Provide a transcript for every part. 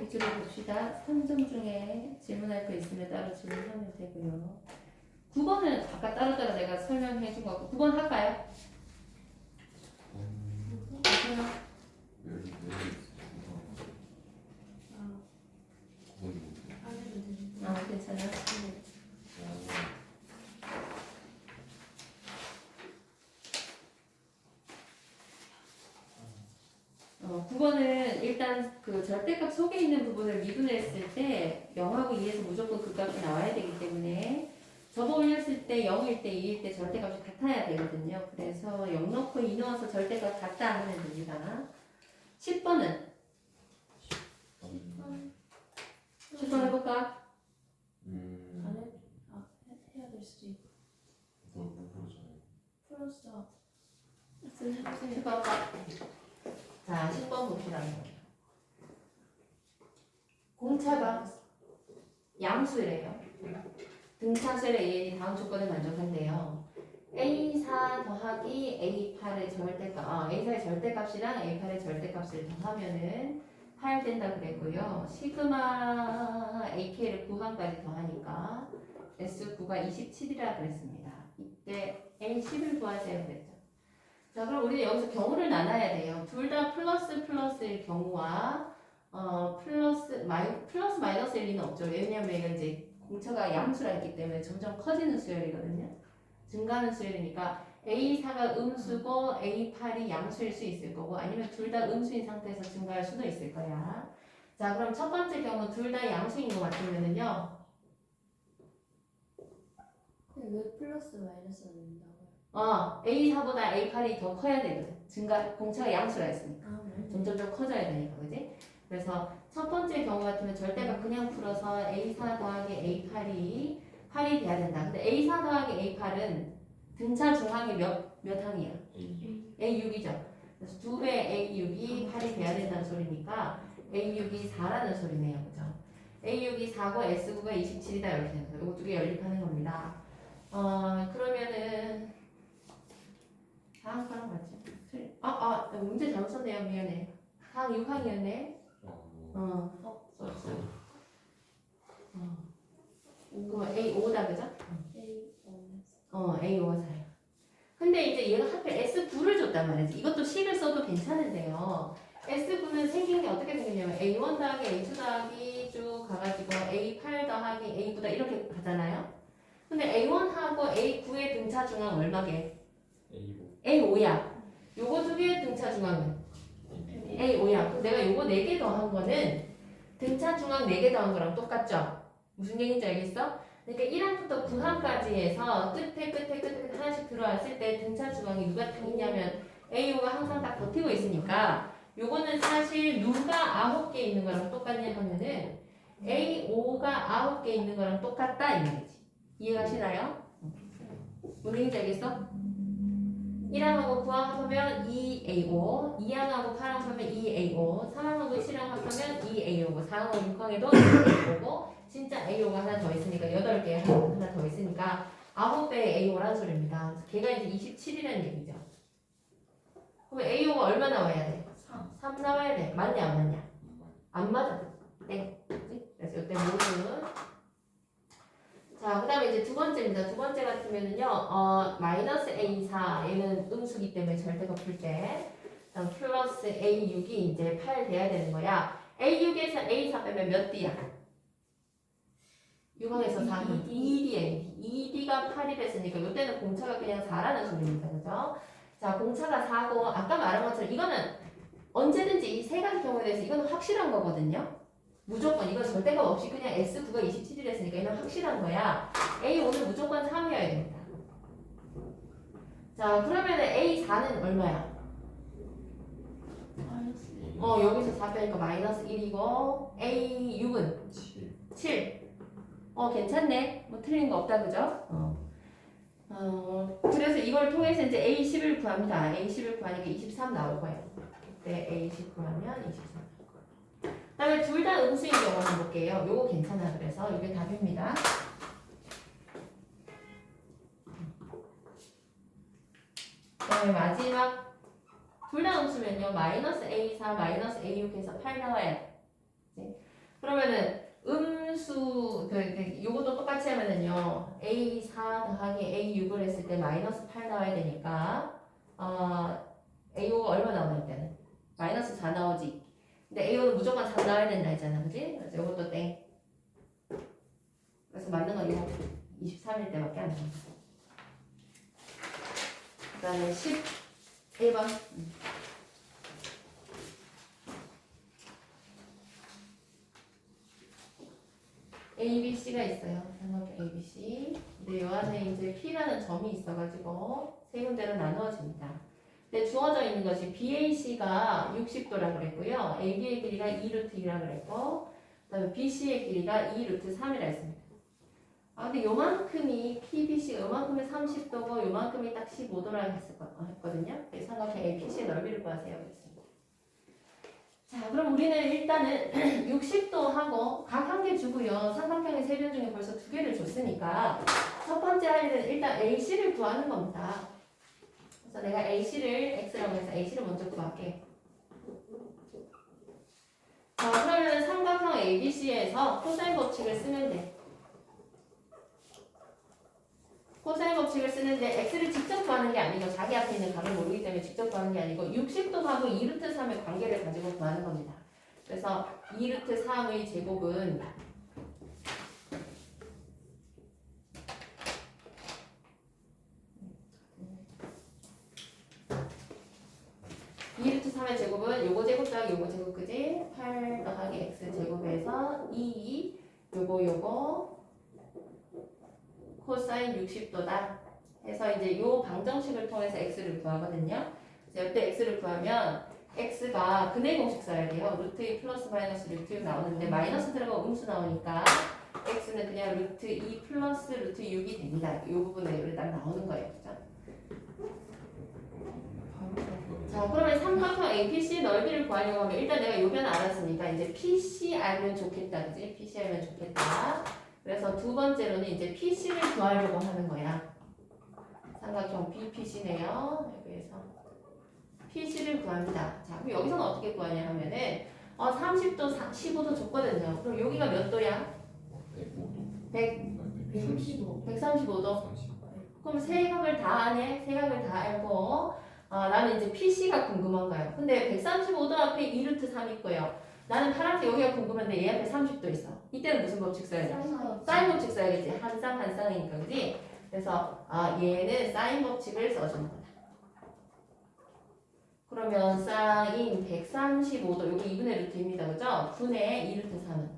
위주로 봅시다. 3점 중에 질문할 거 있으면 따로 질문하면 되고요. 9번은 아까 따로따로 내가 설명해 준 거고 9번 할까요? 괜찮아요. 9번은 일단 그 절대값 속에 있는 부분을 미분했을 때 0하고 2에서 무조건 그 값이 나와야 되기 때문에 접어 올렸을 때 0일 때 2일 때 절대값이 같아야 되거든요. 그래서 0 넣고 2 넣어서 절대값 같다 하면 됩니다. 10번은 10번 해볼까? 해야 될 수도 있고. 못 풀었잖아요. 풀었어. 해보세요. 10번 할까? 자, 10번 봅시다. 공차가 양수래요. 등차수의 AN이 다음 조건을 만족한대요. A4 더하기 A8의 절대값, A4의 절대값이랑 A8의 절대값을 더하면은 8 된다 그랬고요. 시그마 AK를 9항까지 더하니까 S9가 27이라 그랬습니다. 이때 A10을 구하세요 그랬죠. 자, 그럼 우리는 여기서 경우를 나눠야 돼요. 둘 다 플러스일 경우와 플러스 마이너스일 리는 없죠. 왜냐면 이건 이제 공차가 양수라 있기 때문에 점점 커지는 수열이거든요. 증가하는 수열이니까 A4가 음수고 A8이 양수일 수 있을 거고 아니면 둘 다 음수인 상태에서 증가할 수도 있을 거야. 자, 그럼 첫 번째 경우 둘 다 양수인 것 같으면은요. 왜 플러스 마이너스가 된다고요? A4보다 A8이 더 커야 되거든. 공차가 양수라 했으니까. 네. 점점 더 커져야 되니까, 그지? 그래서 첫 번째 경우 같으면 절대가 그냥 풀어서 A4 더하기 A8이 8이 돼야 된다. 근데 A4 더하기 A8은 등차 중항이 몇 항이야? A6이죠. 그래서 2배 A6이 8이 돼야 된다는 소리니까 A6이 4라는 소리네요. 그죠? A6이 4고 S9가 27이다. 이렇게 되는 거예요. 이거 두 개 연립하는 겁니다. 그러면은 다음 거랑 맞죠? 문제 잘못 썼네요. 미안해. 다음 6항이었네. 그럼 A5다 그죠? A5가 4예요. 근데 이제 얘가 하필 S9를 줬단 말이지. 이것도 식을 써도 괜찮은데요. S9는 생긴 게 어떻게 생겼냐면 A1 더하기 A2 더하기 쭉 가가지고 A8 더하기 A9다 이렇게 가잖아요. 근데 A1하고 A9의 등차 중앙 얼마게? A5야. 요거 두 개의 등차 중앙은? A5야. 그럼 내가 요거 4개 더한 거는 등차 중앙 4개 더한 거랑 똑같죠? 무슨 얘기인지 알겠어? 그러니까 1항부터 9항까지 해서 끝에 하나씩 들어왔을 때 등차 중앙이 누가 딱 있냐면 A5가 항상 딱 버티고 있으니까 요거는 사실 누가 9개 있는 거랑 똑같냐 하면은 A5가 9개 있는 거랑 똑같다 이 말이지. 이해가시나요? 무슨 얘기인지 알겠어? 1항하고 9항 합하면 2A5, 2항하고 8항 합하면 2A5, 3항하고 7항 합하면 2A5고 4항하고 6항에도 2A5고 진짜 A5가 하나 더 있으니까 8개 하나 더 있으니까 9배의 A5라는 소리입니다. 걔가 이제 27이라는 얘기죠. 그럼 A5가 얼마 나와야 돼? 3 나와야 돼. 맞냐 안 맞냐? 안 맞아. 네. 그래서 이때 모두 자, 그 다음에 이제 두 번째입니다. 두 번째 같으면은요, 마이너스 A4, 얘는 음수기 때문에 절대가 풀 때, 플러스 A6이 이제 8 돼야 되는 거야. A6에서 A4 빼면 몇 D야? 6항에서 4항. 2D야, 2D가 8이 됐으니까, 이때는 공차가 그냥 4라는 소리입니다. 그죠? 자, 공차가 4고, 아까 말한 것처럼 이거는 언제든지 이 세 가지 경우에 대해서 이거는 확실한 거거든요. 무조건 이건 절대값 없이 그냥 S9가 27이랬으니까 이건 확실한 거야. A5는 무조건 3이어야 됩니다. 자, 그러면 A4는 얼마야? 여기서 4 빼니까 마이너스 1이고 A6은 7. 괜찮네. 뭐 틀린 거 없다 그죠? 그래서 이걸 통해서 이제 A10을 구합니다. A10을 구하니까 23 나올 거예요. 그때 A10 구하면 23. 그 다음에 둘 다 음수인 경우 한번 볼게요. 요거 괜찮아. 그래서 이게 답입니다. 그 다음에 마지막 둘 다 음수면요. 마이너스 A4, 마이너스 A6 해서 8 나와야 돼. 그러면은 음수 요것도 똑같이 하면은요 A4 더하기 A6을 했을 때 마이너스 8 나와야 되니까 A5가 얼마 나오냐 때는 마이너스 4 나오지. 근데 A5는 무조건 3 나와야 된다 했잖아, 그지? 그래서 요것도 땡. 그래서 맞는 건 이거 23일 때밖에 안 나와. 그 다음에 11번. A, B, C가 있어요. 삼각형 A, B, C. 근데 요 안에 이제 P라는 점이 있어가지고 세 군데로 나누어집니다. 근데 주어져 있는 것이 BAC가 60도라 그랬고요. AB의 길이가 2루트 2라 그랬고, 그 다음에 BC의 길이가 2루트 3이라 했습니다. 근데 요만큼이 PBC가 요만큼이 30도고 요만큼이 딱 15도라 했거든요. 삼각형 ABC의 넓이를 구하세요. 그랬습니다. 자, 그럼 우리는 일단은 60도 하고 각 한 개 주고요. 삼각형의 세변 중에 벌써 두 개를 줬으니까 첫 번째 할 일은 일단 AC를 구하는 겁니다. 그래서 내가 AC를 X라고 해서 AC를 먼저 구할게. 자, 그러면 삼각형 ABC에서 코사인 법칙을 쓰면 돼. 코사인 법칙을 쓰는데 X를 직접 구하는 게 아니고 자기 앞에 있는 값을 모르기 때문에 직접 구하는 게 아니고 60도하고 2루트 3의 관계를 가지고 구하는 겁니다. 그래서 2루트 3의 제곱은 2루트 3의 제곱은 요거 제곱 더하기 요거 제곱 그지? 8 더하기 X 제곱에서 2 요거 코사인 60도다 해서 이제 요 방정식을 통해서 x를 구하거든요. 그래서 이때 x를 구하면 x가 근의 공식 써야 돼요. 루트 2 플러스 마이너스 루트 6 나오는데 마이너스 들어가고 음수 나오니까 x는 그냥 루트 2 플러스 루트 6이 됩니다. 이 부분에 여기 딱 나오는 거예요. 그죠? 자, 그러면 삼각형 APC 넓이를 구하려고 하면 일단 내가 요변 알았으니까 이제 PC 알면 좋겠다. 그지? PC 알면 좋겠다. 그래서 두 번째로는 이제 PC를 구하려고 하는 거야. 삼각형 BPC네요. 여기에서 PC를 구합니다. 자, 그럼 여기서는 어떻게 구하냐 하면은 30도, 15도 줬거든요. 그럼 여기가 몇 도야? 105도. 135도. 그럼 세 각을 다 아네? 세 각을 다 알고 나는 이제 PC가 궁금한 거예요. 근데 135도 앞에 2루트 3 있고요. 나는 파란색 여기가 궁금한데 얘 앞에 30도 있어. 이때는 무슨 법칙 써야 돼? 사인 법칙 써야겠지. 한 쌍 한 쌍이니까, 그지? 그래서 얘는 사인 법칙을 써주는 거다. 그러면 사인 135도, 여기 2분의 루트입니다. 그죠? 분의 2루트 3은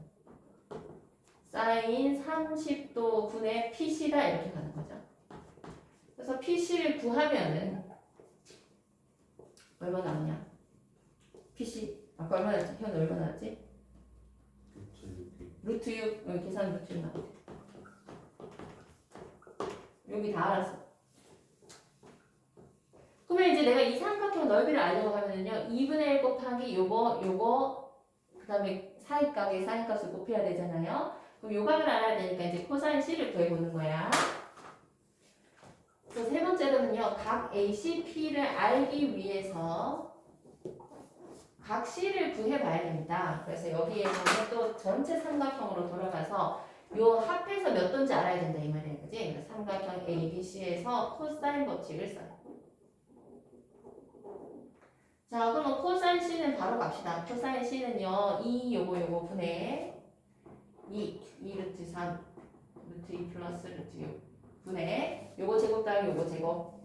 사인 30도 분의 PC다 이렇게 가는 거죠. 그래서 PC를 구하면은 얼마 나오냐? PC 아까 얼마 나왔지? 현 얼마 나왔지? 루트 6 여기 계산 루트 6 나와. 여기 다 알았어. 그러면 이제 내가 이 삼각형 넓이를 알려고 하면은요 2분의 1 곱하기 요거 그 다음에 사이값에 사인값을 곱해야 되잖아요. 그럼 요 값을 알아야 되니까 이제 코사인 C를 구해보는 거야. 그래서 세 번째로는요 각 ACP를 알기 위해서 각 C를 구해봐야 됩니다. 그래서 여기에서는 또 전체 삼각형으로 돌아가서 요 합해서 몇 도인지 알아야 된다 이 말이에요. 그지? 그래서 삼각형 ABC에서 코사인 법칙을 써요. 자, 그러면 코사인 C는 바로 갑시다. 코사인 C는요 2 요거 분의 2 루트 3 루트 2 플러스 루트 6 분의 요거 제곱 더하기 요거 제곱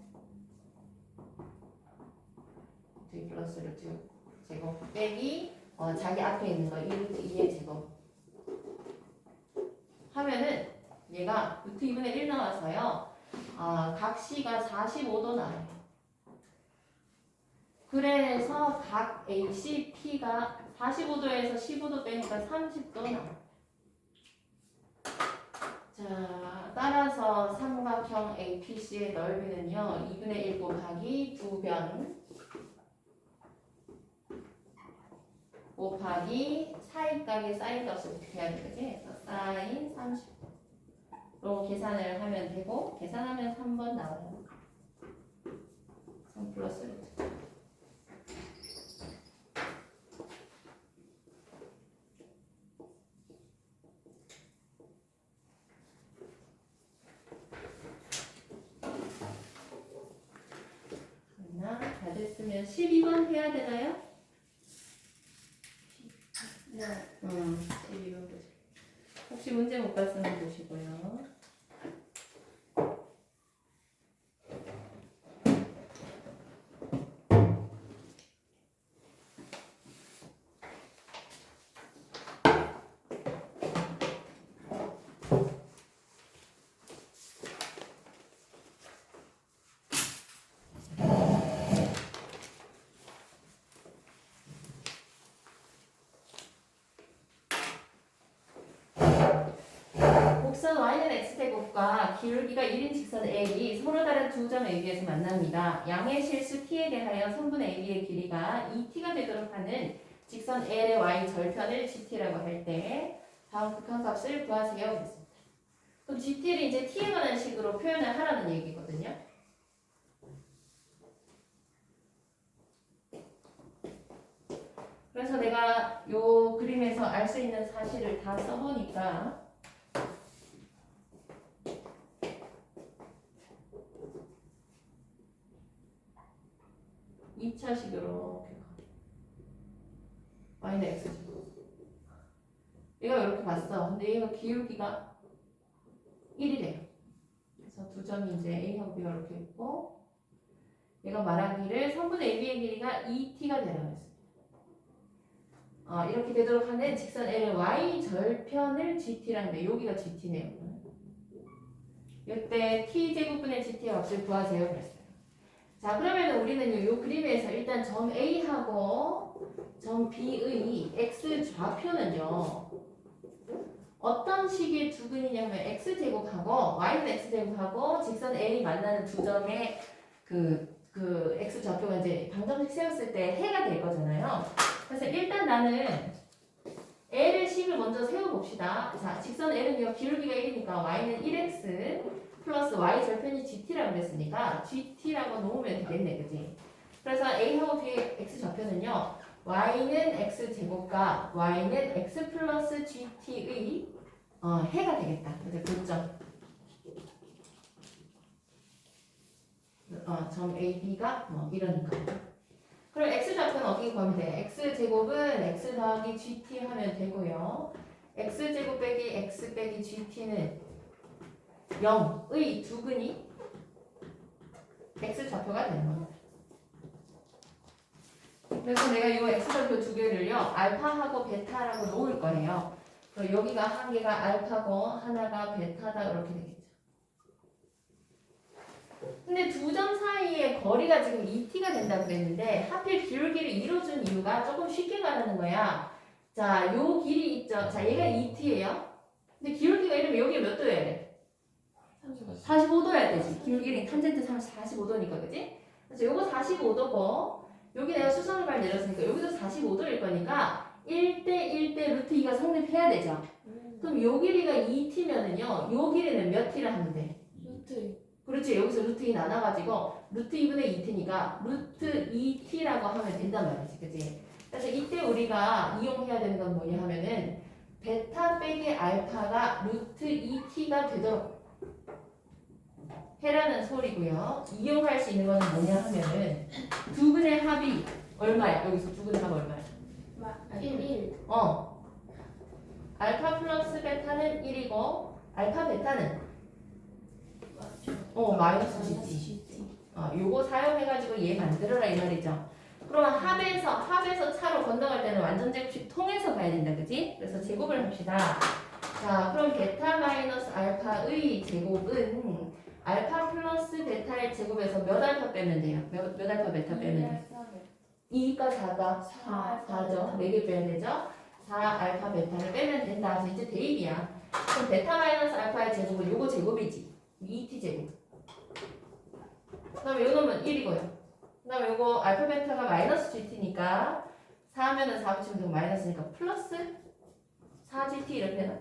루트 2 플러스 루트 6 제곱 빼기 자기 앞에 있는 거 2루트 2의 제곱 하면은 얘가 루트 2분의 1 나와서요 각 C가 45도 나와요. 그래서 각 ACP가 45도에서 15도 빼니까 30도 나와요. 자, 따라서 삼각형 APC의 넓이는요 2분의 1 곱하기 2변 곱하기 사이값의 사인값을 어떻게 해야 되지? 그래서 사인 30로 계산을 하면 되고 계산하면 3번 나와요. 3 플러스 루트. 됐으면 12번 해야 되나요? 네. 12번 보세요. 혹시 문제 못 봤으면 보시고요. 곡선 y는 x제곱과 기울기가 1인 직선 L이 서로 다른 두 점 AB에서 만납니다. 양의 실수 t에 대하여 선분 AB의 길이가 2t가 되도록 하는 직선 L의 y 절편을 gt라고 할 때 다음 극한값을 구하세요. 그랬습니다. 그럼 gt를 이제 t에 관한 식으로 표현을 하라는 얘기거든요. 그래서 내가 요 그림에서 알 수 있는 사실을 다 써보니까 2차식으로 y는 x제곱 얘가 이렇게 봤어. 근데 얘가 기울기가 1이래요. 그래서 두 점이 이제 A하고 B가 이렇게 있고 얘가 말하기를 성분의 AB의 길이가 2t가 되라고 했습니다. 이렇게 되도록 하는 직선 L의 y 절편을 gt라는 데 여기가 gt네요. 이때 t제곱분의 gt의 값을 구하세요. 그랬어요. 자, 그러면 우리는 요 그림에서 일단 점 A하고 점 B의 x 좌표는요. 어떤 식의 두근이냐면 x제곱하고 y는 x제곱하고 직선 L이 만나는 두 점의 그 x 좌표가 이제 방정식 세웠을 때 해가 될 거잖아요. 그래서 일단 나는 L의 식을 먼저 세워봅시다. 자, 직선 L은요 기울기가 1이니까 y는 1x 플러스 y 절편이 gt라고 그랬으니까 gt라고 놓으면 되겠네, 그지? 그래서 a하고 b의 x 좌표는요 y는 x 제곱과 y는 x 플러스 gt의 해가 되겠다. 이제 고점. 점 AB가 뭐 이러니까. 그럼 x 좌표는 어떻게 구하면 돼? x 제곱은 x 더하기 gt 하면 되고요. x 제곱 빼기 x 빼기 gt는 0의 두근이 x 좌표가 되는 겁니다. 그래서 내가 이 x 좌표 두 개를요 알파하고 베타라고 놓을 거예요. 그럼 여기가 한 개가 알파고 하나가 베타다 이렇게 되겠죠. 근데 두 점 사이의 거리가 지금 2t가 된다고 그랬는데 하필 기울기를 2로 준 이유가 조금 쉽게 가라는 거야. 자, 요 길이 있죠. 자, 얘가 2t예요. 근데 기울기가 이러면 여기 몇 도여야 돼? 45도여야 되지. 기울기는 탄젠트 45도니까, 그지? 그래서 요거 45도고 여기 내가 수선을 발 내렸으니까 여기도 45도일 거니까 1대 1대 루트 2가 성립해야 되죠. 그럼 요 길이가 2t면은요 요 길이는 몇 t를 하면 돼? 루트. 그렇지. 여기서 루트 2 나눠가지고 루트 2분의 2t니까 루트 2t라고 하면 된단 말이지. 그치? 그래서 이때 우리가 이용해야 되는 건 뭐냐 하면은 베타 빼기 알파가 루트 2t가 되도록 해라는 소리고요. 이용할 수 있는 거는 뭐냐 하면은 두 근의 합이 얼마야? 여기서 두 근의 합 얼마야? 1. 알파 플러스 베타는 1이고 알파 베타는 마이너스 GT. 요거 사용해가지고 얘 만들어라 이 말이죠. 그러면 합에서 차로 건너갈 때는 완전 제곱식 통해서 가야 된다, 그지? 그래서 제곱을 합시다. 자, 그럼 베타 마이너스 알파의 제곱은 알파 플러스 베타의 제곱에서 몇 알파 빼면 돼요? 몇 알파 베타 빼면 돼요? 2가 4가 4죠. 4개 빼야 되죠? 4 알파 베타를 빼면 된다. 그래서 이제 대입이야. 그럼 베타 마이너스 알파의 제곱은 요거 제곱이지. 2t 제곱. 그 다음에 요 놈은 1이고요. 그 다음에 요거 알파 베타가 마이너스 gt니까 4 하면은 4 붙이면 되고 마이너스니까 플러스 4gt 이렇게 되나?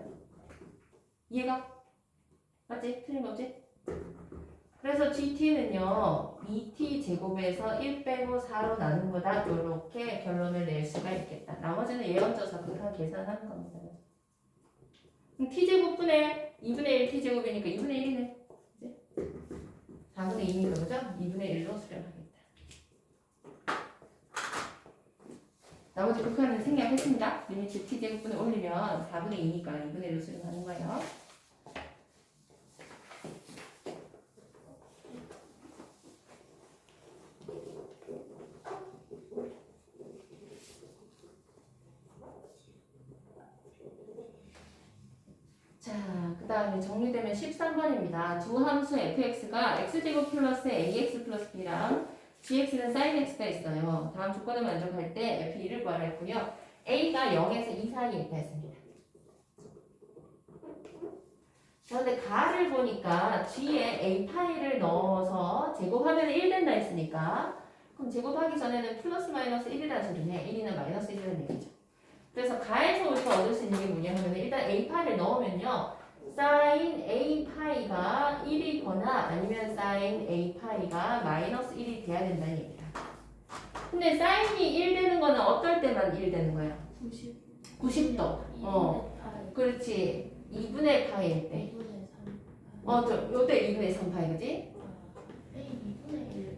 이해가? 맞지? 틀린 거 없지? 그래서 gt는요 2t 제곱에서 1 빼고 4로 나눈 거다. 이렇게 결론을 낼 수가 있겠다. 나머지는 예언져서 그냥 계산하는 겁니다. 그럼 t 제곱분의 2분의 1 t 제곱이니까 2분의 1이네. 그치? 4분의 2니까 그죠? 2분의 1로 수렴하겠다. 나머지 극한은 생략했습니다. 리미트 t제곱분을 올리면 4분의 2니까 2분의 1로 수렴하는 거예요. 자, 그 다음에 정리되면 13번입니다. 두 함수 fx가 x제곱 플러스 ax 플러스 b랑 gx는 sin x가 있어요. 다음 조건을 만족할 때 f2를 구하라 했고요. a가 0에서 2 사이에 있다 했습니다. 자, 근데 가를 보니까 g에 a 파이를 넣어서 제곱하면 1 된다 했으니까 그럼 제곱하기 전에는 플러스 마이너스 1이라는 소리네. 1이나 마이너스 1이라는 얘기죠. 그래서 가에서부터 얻을 수 있는 게 뭐냐 하면 일단 a 파이를 넣으면요. sin a 파이가 1이거나 아니면 sin a 파이가 마이너스 1이 돼야 된다는 얘기다. 근데 sin이 1 되는 거는 어떨 때만 1 되는 거야? 90도. 그렇지. 2분의 파이일 때. 2분의 3. 요때 2분의 3 파이, 그지? A 2분의 1.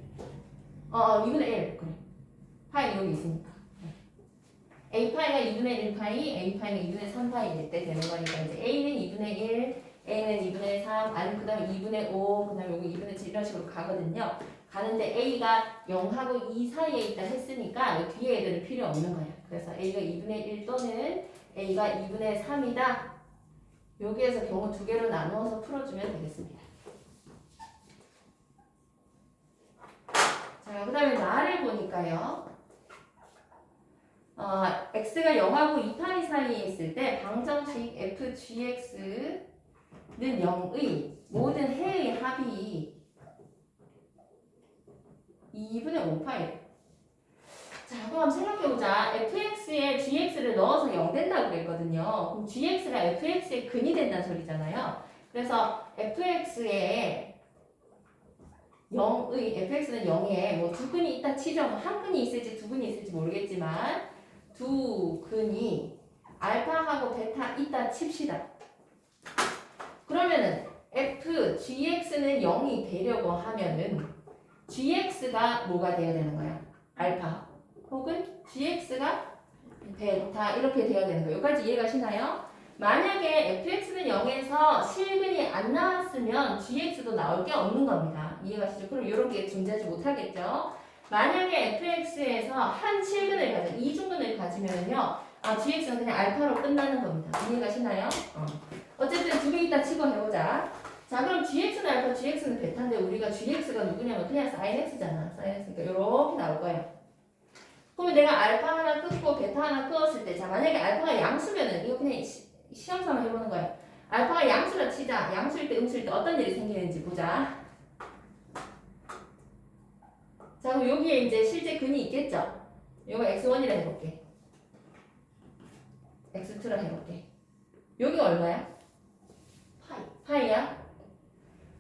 2분의 1. 그래. 파이 여기 있으니까. a 파이가 2분의 1 파이, a 파이가 2분의 3 파이일 때 되는 거니까 이제 a는 2분의 1, a는 2분의 3, 아니면 그 다음에 2분의 5, 그 다음에 여기 2분의 7 이런 식으로 가거든요. 가는데 a가 0하고 2 사이에 있다 했으니까 이 뒤에 애들은 필요 없는 거야. 그래서 a가 2분의 1 또는 a가 2분의 3이다. 여기에서 경우 두 개로 나누어서 풀어주면 되겠습니다. 자, 그 다음에 나를 보니까요. x가 0하고 2파이 사이에 있을 때 방정식 fgx는 0의 모든 해의 합이 2분의 5파이. 자, 그럼 생각해보자. fx에 gx를 넣어서 0 된다고 그랬거든요. 그럼 gx가 fx의 근이 된다는 소리잖아요. 그래서 fx에 0의 fx는 0에 뭐 두 근이 있다 치죠. 한 근이 있을지 두 근이 있을지 모르겠지만 두 근이 알파하고 베타 있다 칩시다. 그러면은 f gx는 0이 되려고 하면은 gx가 뭐가 돼야 되는 거야? 알파 혹은 gx가 베타 이렇게 돼야 되는 거예요. 여기까지 이해가시나요? 만약에 fx는 0에서 실근이 안 나왔으면 gx도 나올 게 없는 겁니다. 이해가시죠? 그럼 이런 게 존재하지 못하겠죠? 만약에 fx에서 한 실근을 가져, 이중근을 가지면요, gx는 그냥 알파로 끝나는 겁니다. 이해가시나요? 어쨌든 두 개 있다 치고 해보자. 자, 그럼 gx는 알파, gx는 베타인데 우리가 gx가 누구냐면 그냥 sin x잖아. sin x니까 이렇게 나올 거예요. 그러면 내가 알파 하나 끊고 베타 하나 끊었을 때, 자, 만약에 알파가 양수면은 이거 그냥 시험 삼아 해보는 거예요. 알파가 양수라 치자. 양수일 때, 음수일 때 어떤 일이 생기는지 보자. 자, 그럼 여기에 이제 실제 근이 있겠죠? 이거 x1이라 해볼게. x2라 해볼게. 여기가 얼마야? 파이야?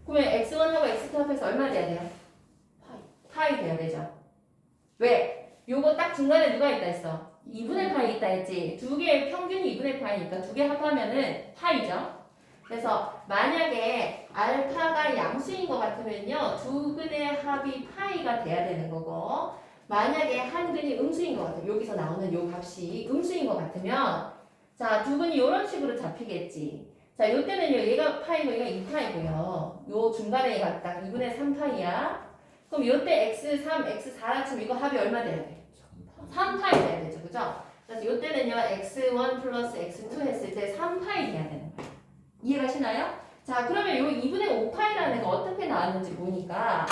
그러면 x1하고 x2 합해서 얼마 돼야 돼요? 파이 돼야 되죠. 왜? 요거 딱 중간에 누가 있다 했어? 2분의 파이 있다 했지. 두 개의 평균이 2분의 파이니까 두 개 합하면은 파이죠. 그래서 만약에 알파가 양수인 것 같으면요, 두 근의 합이 파이가 돼야 되는 거고, 만약에 한 근이 음수인 것 같으면 여기서 나오는 요 값이 음수인 것 같으면, 자, 두 근이 이런 식으로 잡히겠지. 자, 요 때는요, 얘가 파이고 얘가 2파이고요. 요 중간에 얘가 딱 2분의 3파이야. 그럼 요때 x3, x4라 치면 이거 합이 얼마 돼야 돼? 3파이 돼야 되죠, 그죠? 그래서 요때는요, x1 플러스 x2 했을 때 3파이 돼야 되는 거예요. 이해가시나요? 자, 그러면 요 2분의 5파이라는 애가 어떻게 나왔는지 보니까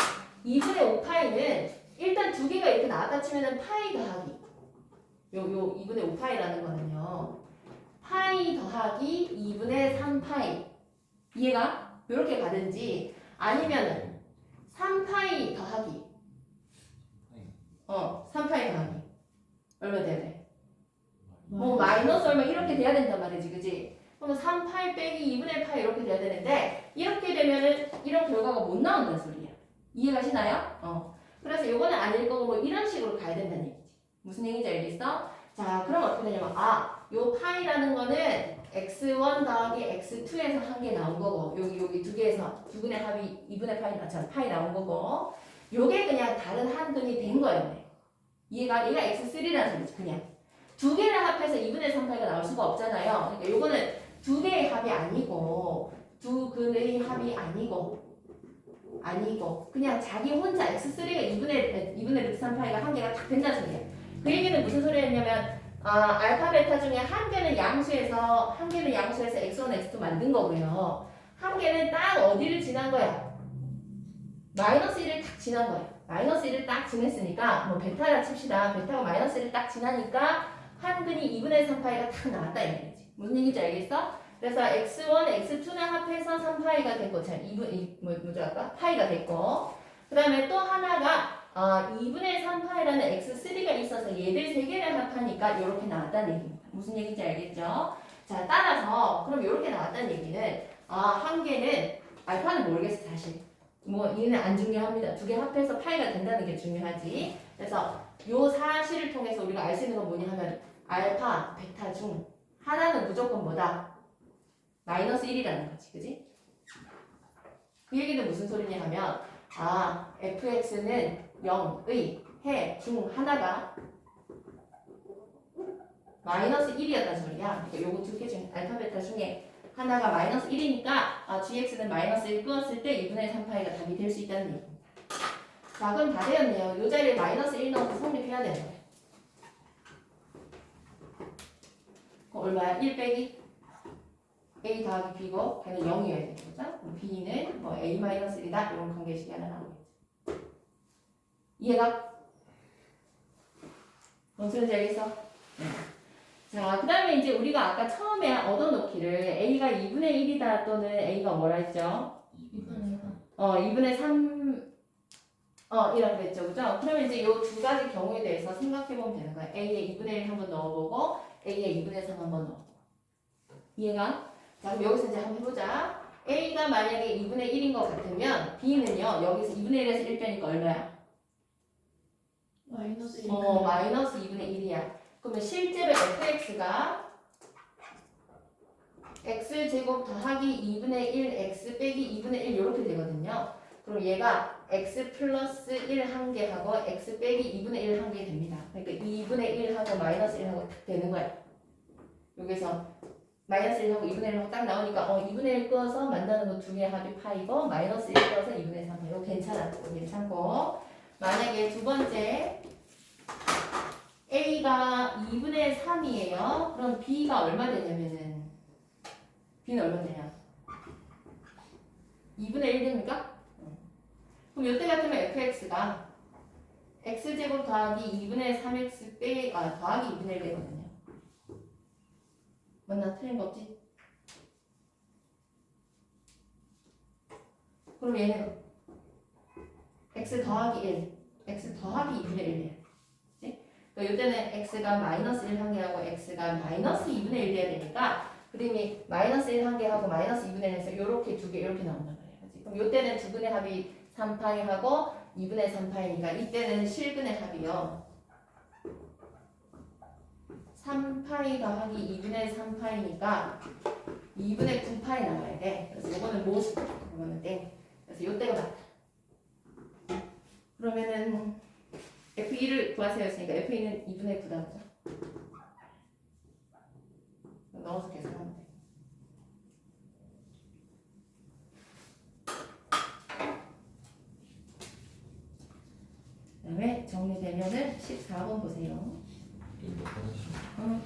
2분의 5파이는 일단 두 개가 이렇게 나왔다 치면은 파이 더하기 요 2분의 5파이라는 거는요, 파이 더하기 2분의 3파이. 이해가? 요렇게 가든지 아니면은 3파이 더하기 3파이 더하기 얼마 돼야 돼? 마이너스 얼마 이렇게 돼야 된단 말이지, 그지? 그러면 3파이 빼기 2분의 파이 이렇게 돼야 되는데 이렇게 되면은 이런 결과가 못 나온다는 소리야. 이해가시나요? 그래서 요거는 아닐 거고 뭐 이런 식으로 가야 된다는 얘기지. 무슨 얘기인지 알겠어? 자, 그럼 어떻게 되냐면 요 파이라는 거는 x1 더하기 x2에서 한 개 나온 거고 여기 두 개에서 두 근의 합이 2분의 파이 나온 거고 요게 그냥 다른 한 근이 된 거예요. 얘가 x3라는 소리지 그냥. 두 개를 합해서 2분의 3파이가 나올 수가 없잖아요. 그러니까 요거는 두 개의 합이 아니고 두 근의 합이 아니고 그냥 자기 혼자 x3가 2분의 루트 3파이가 한 개가 딱 된다는 소리야. 그 얘기는 무슨 소리였냐면 알파 베타 중에 한 개는 양수에서 x1, x2 만든 거고요. 한 개는 딱 어디를 지난 거야? 마이너스 1을 딱 지난 거야. 마이너스 1을 딱 지냈으니까 뭐 베타라 칩시다. 베타가 마이너스 1을 딱 지나니까 한 근이 2분의 3파이가 딱 나왔다 이 얘기지. 무슨 얘기인지 알겠어? 그래서 x1, x2는 합해서 3파이가 됐고, 자, 2분, 뭐죠 아까? 파이가 됐고, 그 다음에 또 하나가 2분의 3파이라는 x3가 있어서 얘들 세 개를 합하니까 이렇게 나왔다는 얘기입니다. 무슨 얘기인지 알겠죠? 자, 따라서 그럼 이렇게 나왔다는 얘기는 한 개는 알파는 모르겠어 사실. 뭐 얘는 안 중요합니다. 두 개 합해서 파이가 된다는 게 중요하지. 그래서 요 사실을 통해서 우리가 알 수 있는 건 뭐냐 하면 알파, 베타 중 하나는 무조건 뭐다? 마이너스 1이라는 거지. 그지? 그 얘기는 무슨 소리냐 하면 fx는 0의 해 중 하나가 마이너스 1이었다는 소리야. 그러니까 요거 두 개 중 알파, 베타 중에 하나가 마이너스 1이니까 gx는 마이너스 1 끊었을 때 2분의 3파이가 답이 될 수 있다는 얘기입니다. 자, 그럼 다 되었네요. 요 자리에 마이너스 1 넣어서 성립해야 되는 거예요. 그럼 얼마야? 1 빼기 a 더하기 b고 걔는 0이어야 되는 거죠. 그럼 b는 뭐 a 마이너스 1이다 이런 관계식이 하나 나오겠죠. 이해가? 무슨 소리인지 알겠어? 네. 자, 그 다음에 이제 우리가 아까 처음에 얻어놓기를 a가 2분의 1이다 또는 a가 뭐라 했죠? 2분의 3 이라고 했죠. 그죠? 그러면 이제 이 두 가지 경우에 대해서 생각해보면 되는 거야. a의 2분의 1 한번 넣어보고 a의 2분의 3 한번 넣어보고. 이해가? 자, 그럼 여기서 이제 한번 해보자. a가 만약에 2분의 1인 것 같으면 b는요. 여기서 2분의 1에서 1 빼니까 얼마야? 마이너스 1. 마이너스 2분의 1이야. 그러면 실제로 fx가 x제곱 더하기 2분의 1 x 빼기 2분의 1 이렇게 되거든요. 그럼 얘가 x 플러스 1 한 개하고 x 빼기 2분의 1 한 개 됩니다. 그러니까 2분의 1하고 마이너스 1하고 딱 되는 거야. 여기서 마이너스 1하고 2분의 1하고 딱 나오니까 2분의 1 꺼서 만나는 거 두 개 합이 파이고 마이너스 1 꺼서 2분의 3 파이. 이거 괜찮아. 괜찮고 만약에 두 번째 a가 2분의 3이에요. 그럼 b가 얼마 되냐면은 b는 얼마 되냐? 2분의 1 됩니까? 그럼 이때 같으면 fx가 x제곱 더하기 2분의 3x 빼기 더하기 2분의 1 되거든요. 맞나? 틀린 거 없지? 그럼 얘는 x 더하기 1 x 더하기 2분의 1이에요. 그러니까 이때는 x가 마이너스 1 한 개하고 x가 마이너스 2분의 1 돼야 되니까 그림이 마이너스 1 한 개하고 마이너스 2분의 1에서 이렇게 두 개 이렇게 나온단 말이에요. 그치? 그럼 이때는 두 근의 합이 3파이하고 2분의 3파이니까 이때는 실근의 합이요. 3파이 더하기 2분의 3파이니까 2분의 9파이 나와야 돼. 그래서 이거는 모수. 이거는 땡. 그래서 이때가 맞다. 그러면은 F2를 구하세요 했으니까 F2는 2분의 9다 그죠? 넣어서 계산하면 돼. 그 다음에 정리되면은 14번 보세요. 응.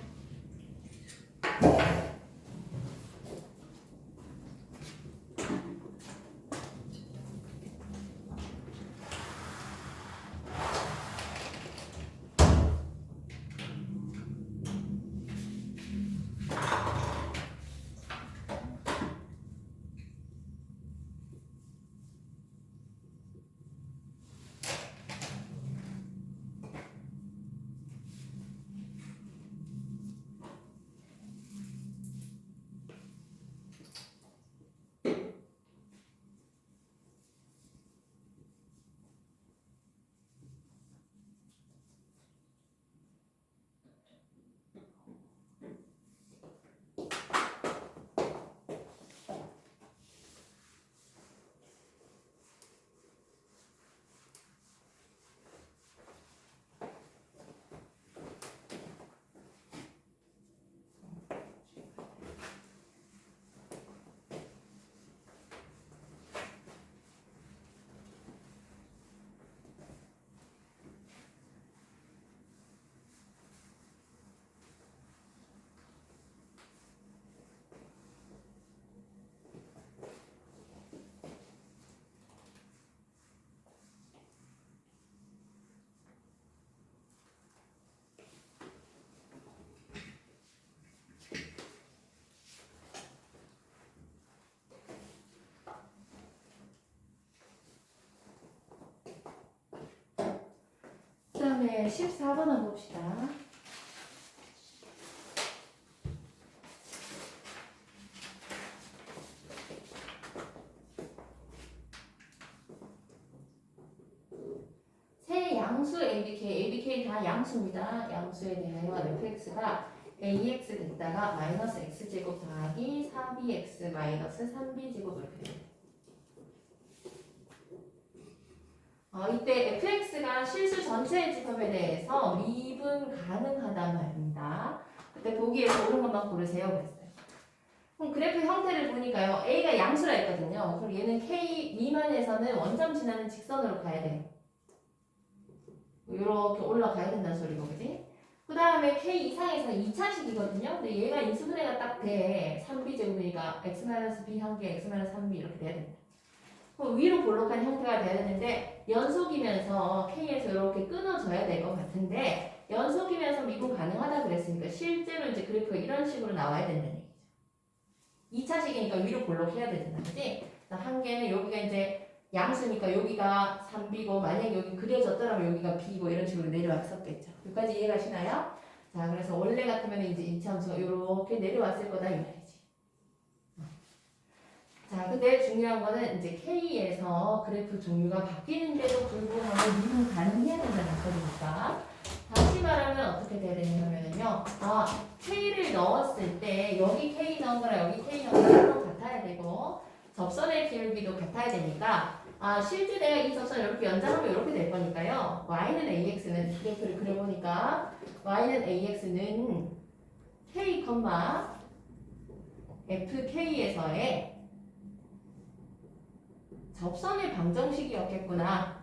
다음에 14번 한번 봅시다. 세 양수 ABK 다 양수입니다. 양수에 대하여 fx가 ax 됐다가 마이너스 x제곱 더하기 4bx 마이너스 3b제곱 이렇게 돼요. 이때 fx가 실수 전체의 집합에 대해서 미분 가능하단 말입니다. 그때 보기에서 옳은 것만 고르세요 그랬어요. 그럼 그래프 형태를 보니까요. a가 양수라 했거든요. 그럼 얘는 k 미만에서는 원점 지나는 직선으로 가야 돼요. 이렇게 올라가야 된다는 소리고, 그지? 그 다음에 k 이상에서 2차식이거든요. 근데 얘가 인수분해가 딱 돼. 3b제곱이니까 x-b 한 개, x-3b 이렇게 돼야 된다. 그럼 위로 볼록한 형태가 돼야 되는데 연속이면서 k에서 이렇게 끊어져야 될 것 같은데 연속이면서 미분 가능하다 그랬으니까 실제로 이제 그래프가 이런 식으로 나와야 된다는 얘기죠. 2차식이니까 위로 볼록해야 되잖아, 그지? 한 개는 여기가 이제 양수니까 여기가 3b고 만약에 여기 그려졌더라면 여기가 b고 이런 식으로 내려왔었겠죠. 여기까지 이해가시나요? 자, 그래서 원래 같으면 이제 이차함수가 이렇게 내려왔을 거다 이 말이지. 자, 근데 중요한 거는 이제 K에서 그래프 종류가 바뀌는데도 불구하고 미분 가능해야 된다는 소리니까 다시 말하면 어떻게 돼야 되냐면요. K를 넣었을 때 여기 K 넣은 거랑 여기 K 넣은 거랑 같아야 되고 접선의 기울기도 같아야 되니까 실제 내가 이 접선을 이렇게 연장하면 이렇게 될 거니까요. Y는 AX는 그래프를 그려보니까 Y는 AX는 K, FK에서의 접선의 방정식이었겠구나.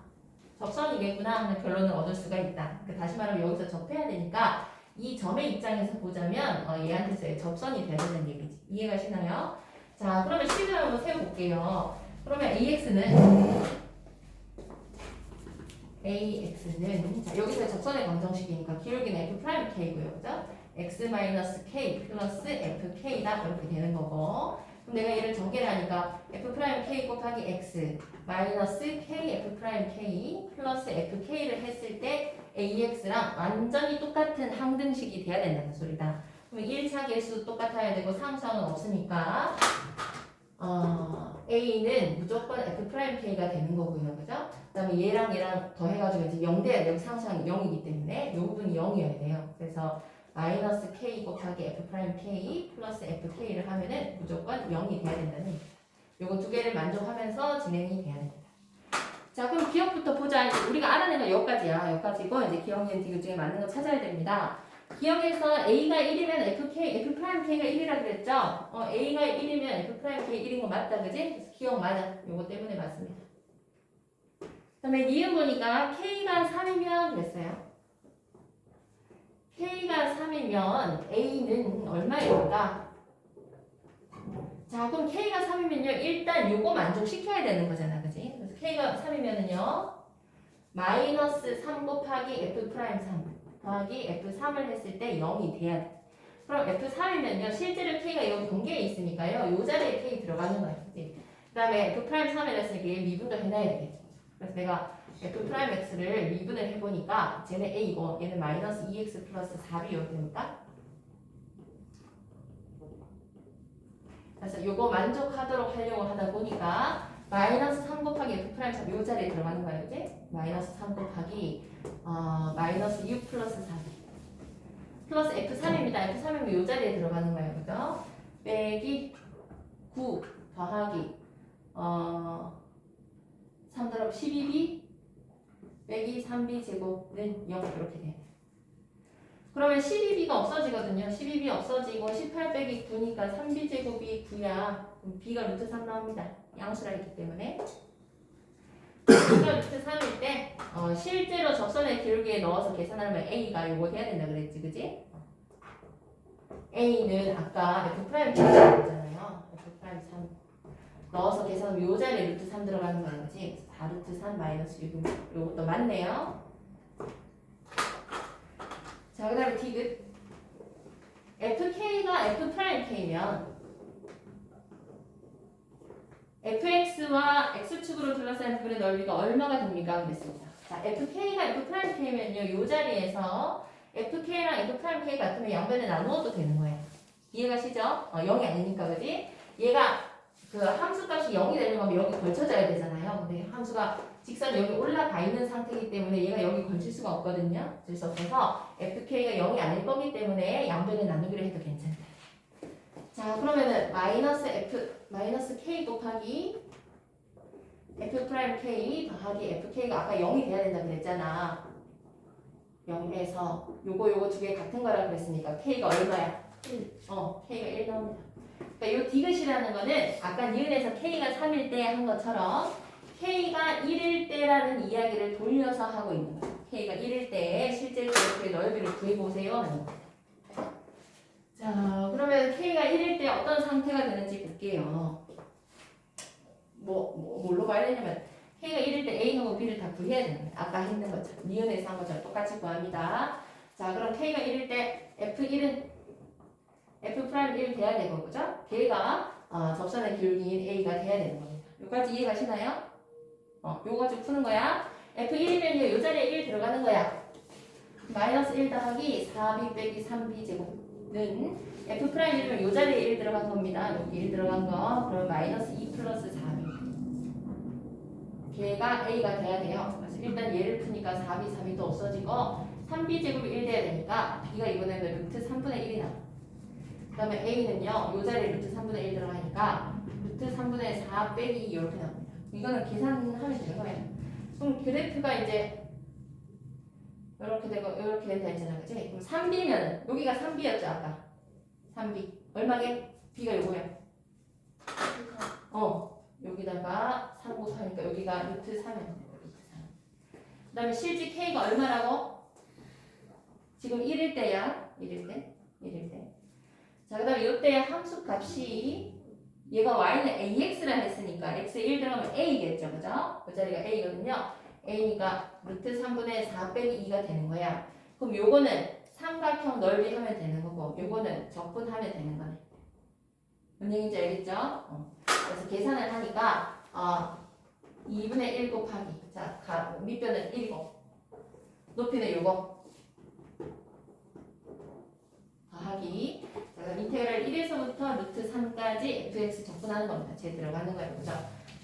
접선이겠구나 하는 결론을 얻을 수가 있다. 그러니까 다시 말하면 여기서 접해야 되니까 이 점의 입장에서 보자면 얘한테서의 접선이 돼야 되는 얘기지. 이해가시나요? 자, 그러면 식을 한번 세워볼게요. 그러면 AX는 자, 여기서 접선의 방정식이니까 기울기는 F'K고요. 그죠? X-K 플러스 FK다. 이렇게 되는 거고. 그럼 내가 얘를 전개를 하니까 F'K 곱하기 X 마이너스 K F'K 플러스 FK를 했을 때 AX랑 완전히 똑같은 항등식이 돼야 된다는 소리다. 그럼 1차 계수 똑같아야 되고 상수항은 없으니까 A는 무조건 F'K가 되는 거고요. 그죠? 그 다음에 얘랑 더해가지고 이제 0 돼야 돼요. 상수항이 0이기 때문에 이 부분이 0이어야 돼요. 그래서 마이너스 K 곱하기 F'K 플러스 FK를 하면은 무조건 0이 돼야 된다는 얘기죠. 요거 두 개를 만족하면서 진행이 돼야 됩니다. 자, 그럼 기억부터 보자. 이제 우리가 알아낸 건 여기까지야. 여기까지고 이제 기억엔 디귿 중에 맞는 거 찾아야 됩니다. 기억에서 A가 1이면 F'K가 1이라 그랬죠? A가 1이면 F'K 1인 거 맞다, 그지? 그래서 기억 맞아. 요거 때문에 맞습니다. 그 다음에 니은 보니까 K가 3이면 그랬어요. K가 3이면 A는 얼마일까? 자, 그럼 K가 3이면요. 일단 요거 만족시켜야 되는 거잖아. 그지? 그래서 K가 3이면은요. 마이너스 3 곱하기 F'3 더하기 F3을 했을 때 0이 돼야 돼. 그럼 F3이면요. 실제로 K가 여기 경계에 있으니까요. 요 자리에 K 들어가는 거예요. 그지? 그 다음에 F'3을 했으니까 얘 미분도 해놔야 되겠죠. 그래서 내가 F'X를 미분을 해보니까 쟤는 A고 얘는 마이너스 2X 플러스 4B 이렇게 되니까 그래서 요거 만족하도록 하려고 하다 보니까 마이너스 3 곱하기 F'3 요 자리에 들어가는 거예요. 그지? 마이너스 3 곱하기 마이너스 6 플러스 4B 플러스 F3입니다. F3이면 요 자리에 들어가는 거예요. 그죠? 빼기 9 더하기 3 더하기 12B 빼기 3b 제곱은 0 이렇게 돼요. 그러면 12b가 없어지거든요. 12b 없어지고 18 빼기 9니까 3b 제곱이 9야. 그럼 b가 루트 3 나옵니다. 양수라 했기 때문에. b가 루트 3일 때 실제로 접선의 기울기에 넣어서 계산하면 a가 요거 돼야 된다 그랬지, 그지? a는 아까 F'K가 있잖아요. F'3 넣어서 계산하면 요 자리에 루트 3 들어가는 거는 거지. 4 루트 3 마이너스 6은 요것도 맞네요. 자, 그 다음에 디귿. FK가 F'K면 fx와 x축으로 둘러싼 부분의 넓이가 얼마가 됩니까? 그랬습니다. 자, FK가 F'K면요. 이 자리에서 FK랑 F'K 같으면 양변에 나누어도 되는 거예요. 이해가시죠? 0이 아니니까, 그지? 얘가 그 함수값이 0이 되려면 여기 걸쳐져야 되잖아요. 근데 함수가 직선이 여기 올라가 있는 상태이기 때문에 얘가 여기 걸칠 수가 없거든요. 그래서 FK가 0이 아닐 거기 때문에 양변에 나누기로 해도 괜찮다. 자, 그러면은 마이너스 K 곱하기 F'K 더하기 FK가 아까 0이 돼야 된다 그랬잖아. 0에서 요거 두 개 같은 거라 그랬으니까 K가 얼마야? 1. K가 1 나옵니다. 그러니까 요 디귿이라는 거는 아까 니은에서 K가 3일 때 한 것처럼 K가 1일 때라는 이야기를 돌려서 하고 있는 거예요. K가 1일 때 실제 그래프의 넓이를 구해보세요 하는 거예요. 자, 그러면 K가 1일 때 어떤 상태가 되는지 볼게요. 뭘로 봐야 되냐면 K가 1일 때 A하고 B를 다 구해야 되는 거예요. 아까 했는 것처럼 니은에서 한 것처럼 똑같이 구합니다. 자, 그럼 K가 1일 때 F1은 F'1 돼야 되고, 그죠? 걔가 접선의 기울기인 A가 돼야 되는 겁니다. 여기까지 이해가시나요? 요거 가지고 푸는 거야. F1이면요, 요 자리에 1 들어가는 거야. 마이너스 1 더하기 4B 빼기 3B 제곱은 F'1이면 요 자리에 1 들어간 겁니다. 여기 1 들어간 거. 그럼 마이너스 2 플러스 4B. 걔가 A가 돼야 돼요. 그래서 일단 얘를 푸니까 4B, 3B도 없어지고 3B 제곱이 1 돼야 되니까 B가 이번에는 루트 3분의 1이 나와. 그 다음에 A는요, 요 자리에 루트 3분의 1 들어가니까 루트 3분의 4 빼기 2 이렇게 나옵니다. 이거는 계산하면 되는 거예요. 그럼 그래프가 이제 이렇게 되고 이렇게 된다 했잖아, 그치? 그럼 3B면은 여기가 3B였죠, 아까. 3B. 얼마게? B가 요거야. 여기다가 3 곱하니까 여기가 루트 3이야. 루트 3. 그 다음에 실제 K가 얼마라고? 지금 1일 때야. 1일 때. 자, 그 다음에 이때의 함수 값이 얘가 y는 ax라 했으니까 x에 1 들어가면 a겠죠, 그죠? 그 자리가 a거든요. a니까 루트 3분의 4 빼기 2가 되는 거야. 그럼 요거는 삼각형 넓이 하면 되는 거고 요거는 적분하면 되는 거네. 뭔 얘기인지 알겠죠? 그래서 계산을 하니까 2분의 1 곱하기 자, 밑변은 1이고 높이는 요거 더하기 자, 그럼 인테그랄 1에서부터 루트 3까지 fx 적분하는 겁니다. 제 들어가는 거예요. 그죠?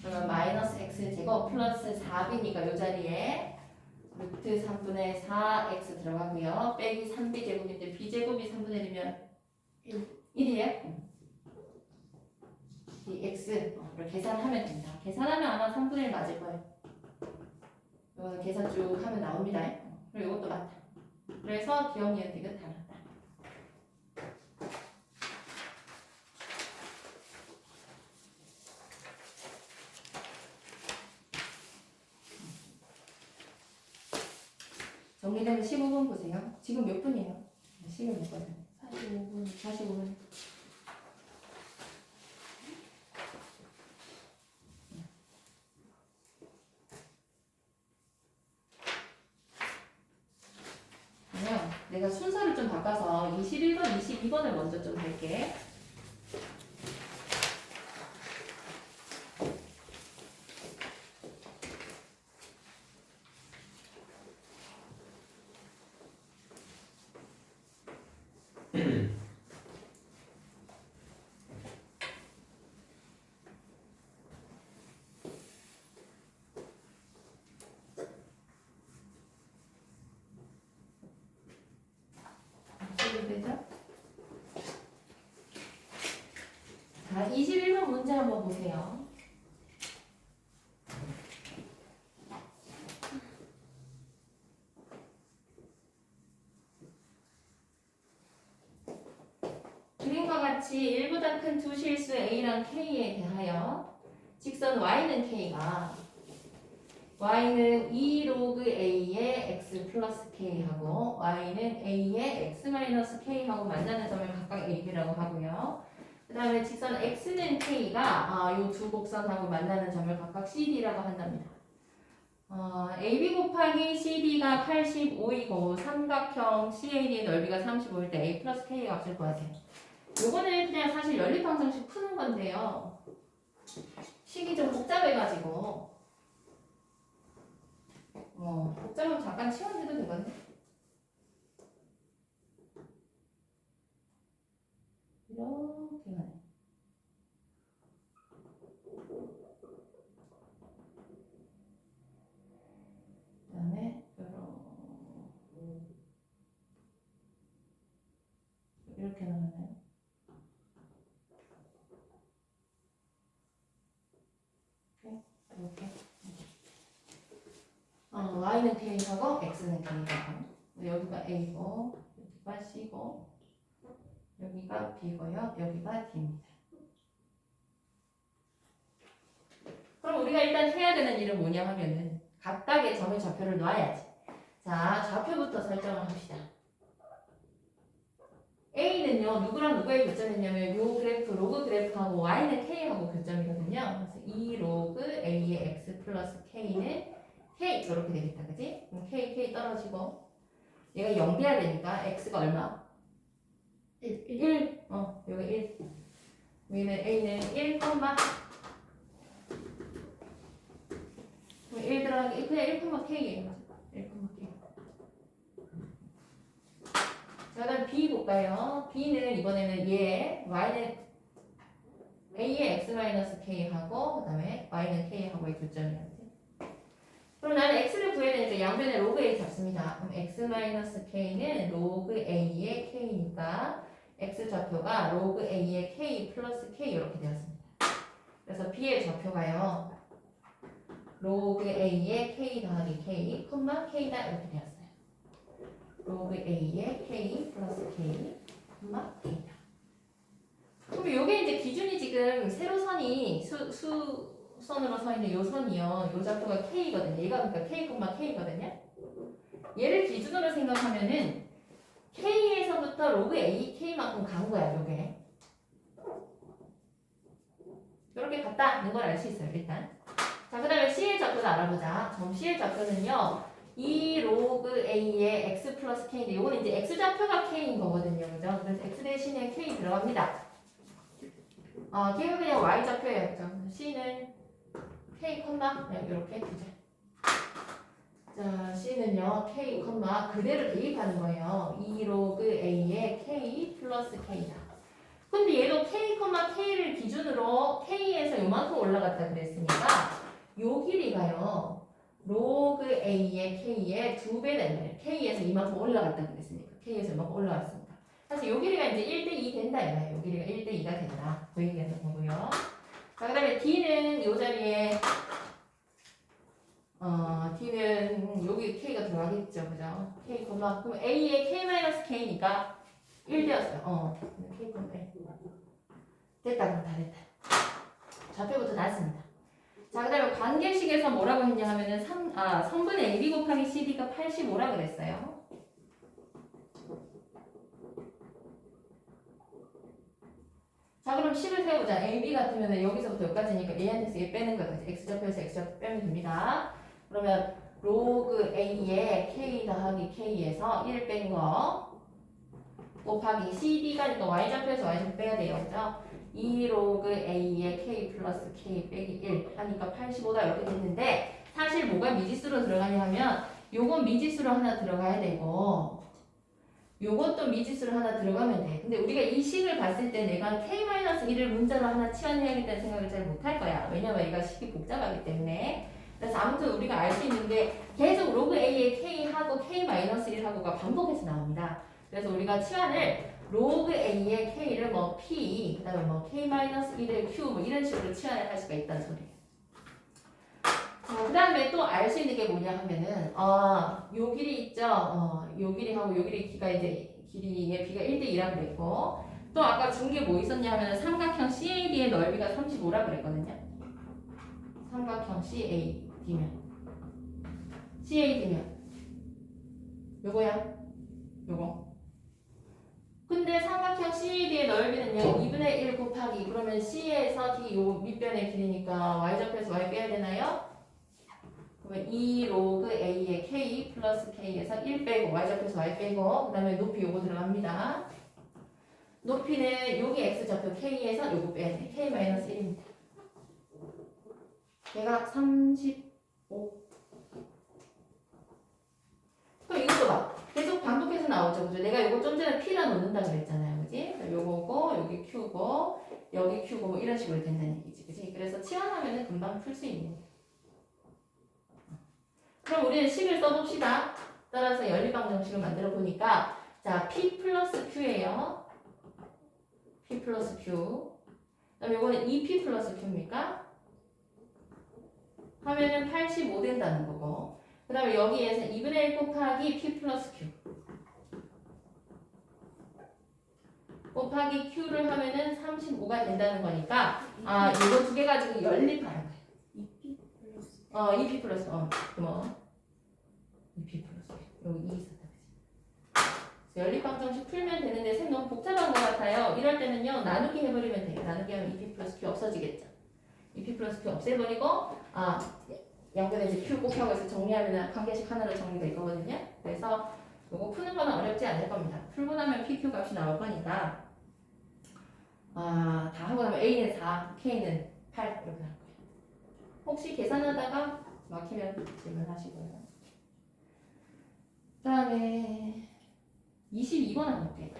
그러면 마이너스 x 제곱 플러스 4b니까 요 자리에 루트 3분의 4x 들어가고요. 빼기 3b 제곱인데 b 제곱이 3분의 1이면 1이에요? 이 x를 계산하면 됩니다. 계산하면 아마 3분의 1 맞을 거예요. 이거는 계산 쭉 하면 나옵니다. 그리고 이것도 맞다. 그래서 기억 니은 디귿 다 맞다. 정리되면 15분 보세요. 지금 몇 분이에요? 시간 몇 분이에요? 45분. 45분. 그러면 내가 순서를 좀 바꿔서 21번, 22번을 먼저 좀 할게. 되죠? 자, 21번 문제 한번 보세요. 그림과 같이 1보다 큰 두 실수 A랑 K에 대하여 직선 Y는 K가 Y는 2 로그 A의 X 플러스 K하고 Y는 A의 X 마이너스 K하고 만나는 점을 각각 AB라고 하고요. 그 다음에 직선 X는 K가 이 두 곡선하고 만나는 점을 각각 CD라고 한답니다. AB 곱하기 CD가 85이고 삼각형 CAD의 넓이가 35일 때 A 플러스 K 값을 구하세요. 요거는 그냥 사실 연립방정식 푸는 건데요. 식이 좀 복잡해가지고 복잡하면 잠깐 치워내도 되거든요. 이렇게 가네. 그 다음에 이렇게 나가나요? 이렇게. y는 k하고 x는 k하고 여기가 a고 여기가 c고 여기가 b고요. 여기가 d입니다. 그럼 우리가 일단 해야 되는 일은 뭐냐 하면은 각각의 점의 좌표를 놔야지. 자, 좌표부터 설정을 합시다. A는요, 누구랑 누구의 교점이냐면 요 그래프, 로그 그래프하고 Y는 K하고 교점이거든요. 그래서 이 로그 A의 X 플러스 K는 K 이렇게 되겠다, 그지? 그럼 K 떨어지고 얘가 0 돼야 되니까 X가 얼마? 1. 여기 1. 여기는 A는 1, 그럼 1 들어가기 그냥 1,K예요. 1,K. 자, 그다음 B 볼까요? B는 이번에는 얘, Y는 A의 X-K하고 그다음에 Y는 K하고의 교점이라고. 그럼 나는 X를 구해야 되니까 양변에 로그 A 잡습니다. 그럼 X-K는 로그 A의 K니까 X 좌표가 로그 A의 K 플러스 K 이렇게 되었습니다. 그래서 B의 좌표가요. 로그 A의 K 더하기 K, K다 이렇게 되었어요. 로그 A의 K 플러스 K, K다. 그럼 요게 이제 기준이 지금 세로선이 수선으로 서 있는 요 선이요. 요 좌표가 K거든요. 얘가 그러니까 K, K거든요. 얘를 기준으로 생각하면은 K에서부터 로그 A, K만큼 간 거야, 요게. 이렇게 갔다는 걸 알 수 있어요, 일단. 자, 그 다음에 C의 좌표도 알아보자. 점 C의 좌표는요. 이 로그 A의 X 플러스 K인데 요거는 이제 X 좌표가 K인 거거든요. 그죠? 그래서 X 대신에 K 들어갑니다. K가 그냥 Y 좌표예요. 그죠? C는 K, 그냥 이렇게 두자. 자, C는요. K, 그대로 대입하는 거예요. 이 로그 A의 K 플러스 K다. 근데 얘도 K, K를 기준으로 K에서 요만큼 올라갔다 그랬으니까 요 길이가요. 로그 A의 K의 2배 된다. K에서 이만큼 올라갔다 그랬으니까 K에서 이만큼 올라갔습니다. 사실 요 길이가 이제 1대2 된다 이거예요. 요 길이가 1대2가 된다. 그 얘기하는 거고요. 자, 그 다음에 D는 요 자리에 D는 여기 K가 들어가겠죠. 그죠? K, 그럼 A의 K-K니까 1 되었어요. K, 1. 됐다. 그럼 다 됐다. 좌표부터 났습니다. 자, 그 다음에 관계식에서 뭐라고 했냐 하면은 성분의 AB 곱하기 CD가 85라 그랬어요. 자, 그럼 식을 세우자. AB 같으면 여기서부터 여기까지니까 A한테서 얘 빼는 거야. X좌표에서 X좌표 빼면 됩니다. 그러면 로그 A의 K 더하기 K에서 1 뺀 거 곱하기 CD가 니까 Y좌표에서 Y좌표 빼야 돼요. 그죠? 2 로그 A의 K 플러스 K 빼기 1 하니까 85다 이렇게 됐는데 사실 뭐가 미지수로 들어가냐 하면 요건 미지수로 하나 들어가야 되고 요것도 미지수로 하나 들어가면 돼. 근데 우리가 이 식을 봤을 때 내가 K-1을 문자로 하나 치환해야겠다는 생각을 잘 못할 거야. 왜냐면 얘가 식이 복잡하기 때문에. 그래서 아무튼 우리가 알 수 있는 게 계속 로그 A의 K하고 K-1하고가 반복해서 나옵니다. 그래서 우리가 치환을 로그 A의 K를 P, 그 다음에 K-1을 Q 이런 식으로 치환을 할 수가 있다는 소리예요. 그 다음에 또 알 수 있는 게 뭐냐 하면은 요 길이 있죠. 요 길이하고 요 길이가 이제 길이의 B가 1대2라고 그랬고 또 아까 준 게 뭐 있었냐 하면은 삼각형 CAD의 넓이가 35라 그랬거든요. 삼각형 CAD면 요거야. 요거. 근데 삼각형 CAD의 넓이는요 2분의 1 곱하기 그러면 C에서 D 요 밑변의 길이니까 Y좌표에서 Y 빼야 되나요? 그러면 2 로그 A의 K 플러스 K에서 1 빼고 Y좌표에서 Y 빼고 그 다음에 높이 요거 들어갑니다. 높이는 여기 X좌표 K에서 요거 빼야 돼. K-1입니다. 얘가 35 그럼 이것도 봐. 계속 반복해서 나오죠. 그죠? 내가 이거 좀 전에 P라 놓는다 그랬잖아요. 그지? 요거고, 여기 Q고, 여기 Q고, 뭐 이런 식으로 된다는 얘기지. 그지? 그래서 치환하면은 금방 풀 수 있는. 그럼 우리는 식을 써봅시다. 따라서 연립방정식을 만들어 보니까, 자, P 플러스 Q예요. P 플러스 Q. 그다음에 이거는 2P 플러스 Q입니까? 하면은 85 된다는 거고. 그 다음에 여기에서 2분의 1 곱하기 P 플러스 Q. 곱하기 Q를 하면은 35가 된다는 거니까, 아, 이거 두 개 가지고 연립하는 거예요. 2P 플러스 2P 플러스, 그럼 2P 플러스 Q. 여기 2 있었다. 그치? 연립방정식 풀면 되는데 쌤 너무 복잡한 것 같아요. 이럴 때는요, 나누기 해버리면 돼요. 나누기 하면 2P 플러스 Q 없어지겠죠. 2P 플러스 Q 없애버리고, 양변에 Q 곱하고 해서 정리하면 한 개씩 하나로 정리될 거거든요. 그래서 이거 푸는 거는 어렵지 않을 겁니다. 풀고 나면 PQ 값이 나올 거니까 다 하고 나면 A는 4, K는 8 이렇게 할 거예요. 혹시 계산하다가 막히면 질문하시고요. 그 다음에 22번 한번 볼게요.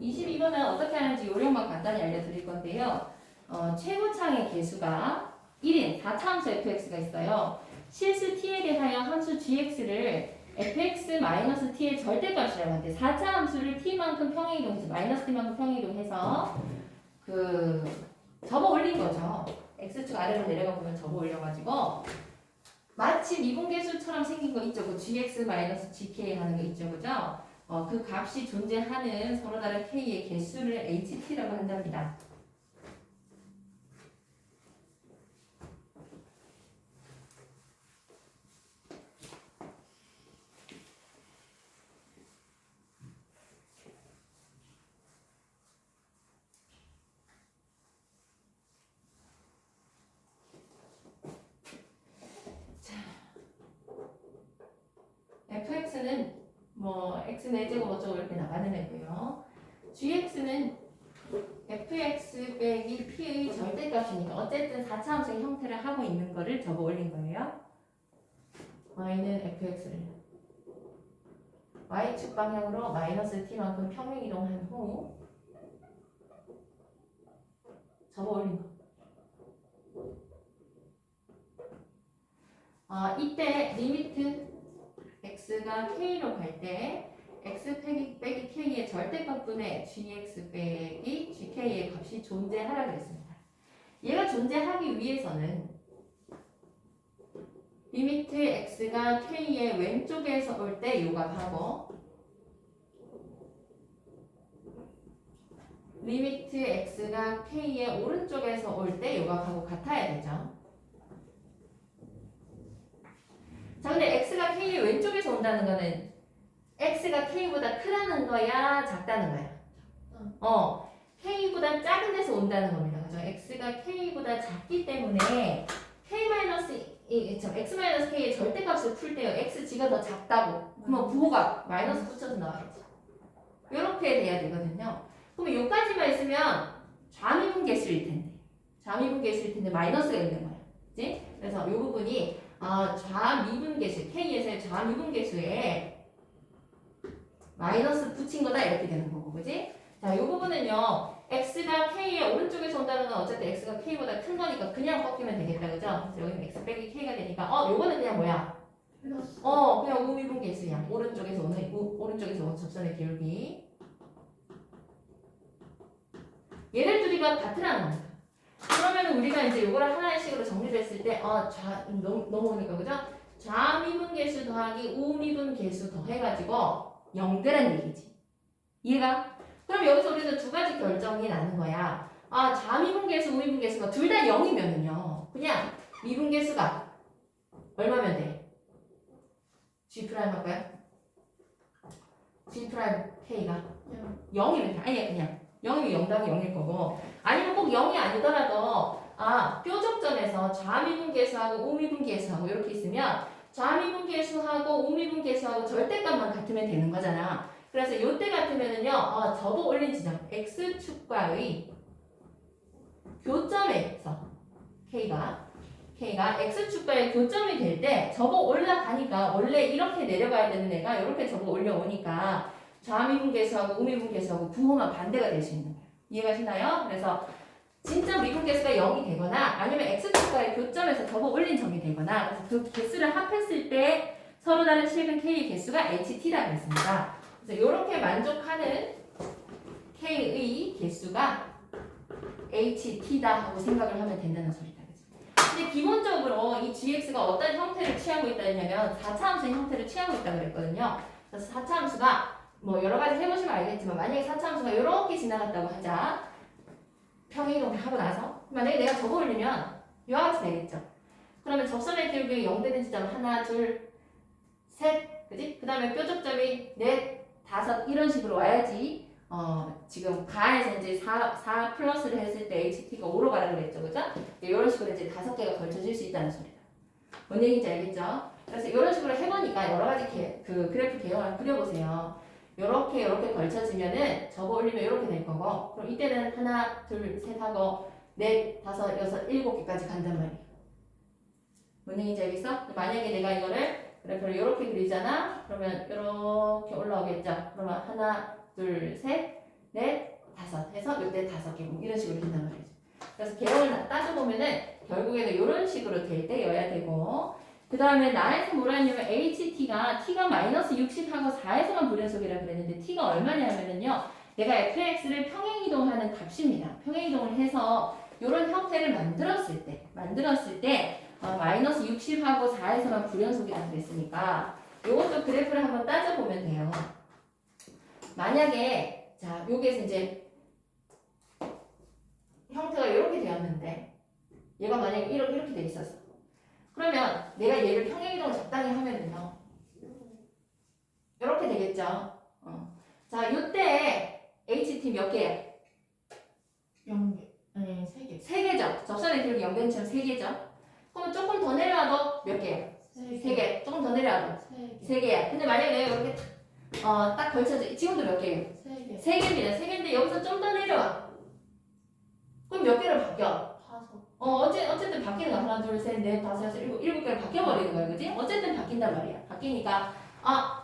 22번은 어떻게 하는지 요령만 간단히 알려드릴 건데요. 최고창의 개수가 1인 4차함수 fx가 있어요. 실수 t에 대하여 함수 gx를 fx-t의 절대값이라고 하는데 4차 함수를 t만큼 평행이동해서 마이너스 t만큼 평행이동해서 접어 올린 거죠. x축 아래로 내려가 보면 접어 올려가지고 마치 미분계수처럼 생긴 거 있죠. 그 gx-gk 하는 거 있죠. 그죠? 그 값이 존재하는 서로 다른 k의 개수를 ht라고 한답니다. fx는 뭐 x 4제곱 어쩌고 이렇게 나가는 애고요. gx는 fx 빼기 p의 절대값이니까 어쨌든 4차 함수의 형태를 하고 있는 거를 접어 올린 거예요. y는 fx를 y축 방향으로 마이너스 t만큼 평행 이동한 후 접어 올린 거. 이때 리미트 x가 k로 갈 때 x 빼기 k의 절대값분의 gx 빼기 gk의 값이 존재하라 그랬습니다. 얘가 존재하기 위해서는 리미트 x가 k의 왼쪽에서 올 때 요 값하고 리미트 x가 k의 오른쪽에서 올 때 요 값하고 같아야 되죠. 자, 근데 x가 k의 왼쪽에서 온다는 거는 x가 k보다 크다는 거야, 작다는 거야? k보다 작은 데서 온다는 겁니다. 그죠? x가 k보다 작기 때문에 x-k의 절대값을 풀 때요. xg가 더 작다고. 그러면 부호가 마이너스 붙여서 나와야지. 이렇게 돼야 되거든요. 그러면 요까지만 있으면 좌미분계수일 텐데. 좌미분계수일 텐데 마이너스가 있는 거야. 그치? 그래서 요 부분이 좌미분계수, k에서의 좌미분계수에 마이너스 붙인 거다 이렇게 되는 거고, 그지? 자, 이 부분은요, x가 k의 오른쪽에서 온다는 건 어쨌든 x가 k보다 큰 거니까 그냥 꺾이면 되겠다, 그죠? 그래서 여기는 x 빼기 k가 되니까, 요거는 그냥 뭐야? 플러스 그냥 우미분계수야. 오른쪽에서 온 접선의 기울기. 얘들 둘이가 같으라는 겁니다. 그러면 우리가 이제 요거를 하나의 식으로 정리됐을 때, 넘어오니까, 그죠? 좌미분계수 더하기 우미분계수 더해가지고 0대란 얘기지. 이해가? 그럼 여기서 우리는 두 가지 결정이 나는 거야. 좌미분계수, 우미분계수가 둘 다 0이면은요. 그냥 미분계수가 얼마면 돼? G' 할까요? G' K가 0이면 돼. 아니 그냥 0이면 0 더하기 0일 거고 아니면 꼭 0이 아니더라도 뾰족점에서 좌미분계수하고 우미분계수하고 이렇게 있으면 좌미분계수하고 우미분계수하고 절대값만 같으면 되는 거잖아. 그래서 이때 같으면은요, 접어 올린 지점 x축과의 교점에서 k가 K가 X축과의 교점이 될 때 접어 올라가니까 원래 이렇게 내려가야 되는 애가 이렇게 접어 올려오니까 좌미분계수하고 우미분계수하고 부호만 반대가 될 수 있는 거예요. 이해가시나요? 그래서 진짜 미분계수가 0이 되거나 아니면 X축과의 교점에서 접어 올린 점이 되거나 그래서 그 개수를 합했을 때 서로 다른 실근 K의 개수가 HT라고 했습니다. 그래서 이렇게 만족하는 K의 개수가 HT다 하고 생각을 하면 된다는 소리다. 근데 기본적으로 이 GX가 어떤 형태를 취하고 있다 했냐면 4차 함수의 형태를 취하고 있다고 그랬거든요. 그래서 4차 함수가 뭐 여러 가지 해보시면 알겠지만 만약에 4차 함수가 이렇게 지나갔다고 하자. 평행이동을 하고 나서 만약에 내가 접어 올리면 이와 같이 되겠죠. 그러면 접선의 기울기 0 되는 지점 하나, 둘, 셋, 그지? 그 다음에 뾰족점이 넷, 다섯 이런 식으로 와야지. 지금 가에서 이제 4 플러스를 했을 때 HT가 5로 가라 그랬죠, 그죠? 이런 식으로 이제 5개가 걸쳐질 수 있다는 소리다. 뭔 얘기인지 알겠죠? 그래서 이런 식으로 해보니까 여러 가지 그 그래프 개형을 그려보세요. 요렇게 걸쳐지면은 접어 올리면 이렇게 될 거고, 그럼 이때는 하나, 둘, 셋 하고 넷, 다섯, 여섯, 7개까지 간단 말이에요. 뭔 얘기인지 알겠어? 만약에 내가 이거를 그래프를 이렇게 그리잖아. 그러면 이렇게 올라오겠죠. 그러면 하나, 둘, 셋, 넷, 다섯 해서 이때 5개 이런 식으로 된단 말이죠. 그래서 개형을 따져보면은 결국에는 이런 식으로 될 때여야 되고, 그 다음에 나에서 뭐라 했냐면 HT가 T가 마이너스 60하고 4에서만 불연속이라고 그랬는데 T가 얼마냐면은요, 내가 fx를 평행이동하는 값입니다. 평행이동을 해서 이런 형태를 만들었을 때 마이너스 60하고 4에서만 불연속이라고 그랬으니까 이것도 그래프를 한번 따져보면 돼요. 만약에 자 여기에서 이제 형태가 이렇게 되었는데 얘가 만약에 이렇게 돼 있었어. 그러면 내가 얘를 평행이동을 적당히 하면은요 이렇게 되겠죠. 자 요때 HT 몇 개야? 0개. 아니 3개. 3개죠. 접선의 기울기 0대처럼 3개죠. 그러면 조금 더 내려와도 몇 개야? 3개. 조금 더 내려와도 3개. 3개야. 근데 만약에 내가 이렇게 딱 걸쳐져 지금도 몇 개예요? 3개. 3개입니다. 3개인데 여기서 좀 더 내려와. 그럼 몇 개로 바뀌어? 5. 어쨌든 바뀌는 거야. 하나, 둘, 셋, 넷, 다섯, 여섯, 일곱 개로 바뀌어버리는 거야. 그지? 어쨌든 바뀐단 말이야. 바뀌니까,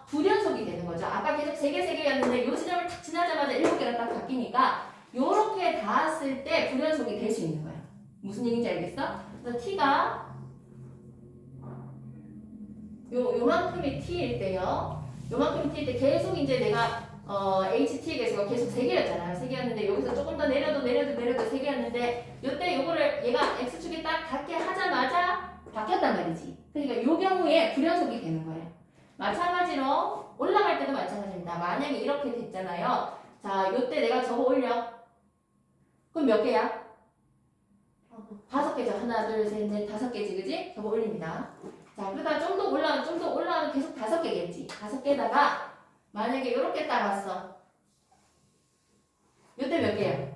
불연속이 되는 거죠. 아까 계속 3개였는데, 요 지점을 딱 지나자마자 7개로 딱 바뀌니까, 요렇게 닿았을 때 불연속이 될 수 있는 거야. 무슨 얘기인지 알겠어? 그래서 T가, 요만큼이 T일 때요. 요만큼이 T일 때 계속 이제 내가, HT의 개수가 계속 3개였잖아요. 3개였는데 여기서 조금 더 내려도 3개였는데 요때 요거를 얘가 X축에 딱 닿게 하자마자 바뀌었단 말이지. 그러니까 요 경우에 불연속이 되는 거예요. 마찬가지로 올라갈 때도 마찬가지입니다. 만약에 이렇게 됐잖아요. 자, 요때 내가 접어 올려. 그럼 몇 개야? 5개죠. 하나, 둘, 셋, 넷, 5개지, 그지? 접어 올립니다. 자, 그러다가 좀 더 올라가면 계속 5개겠지. 5개에다가 만약에 이렇게 따랐어. 요때 몇 개야?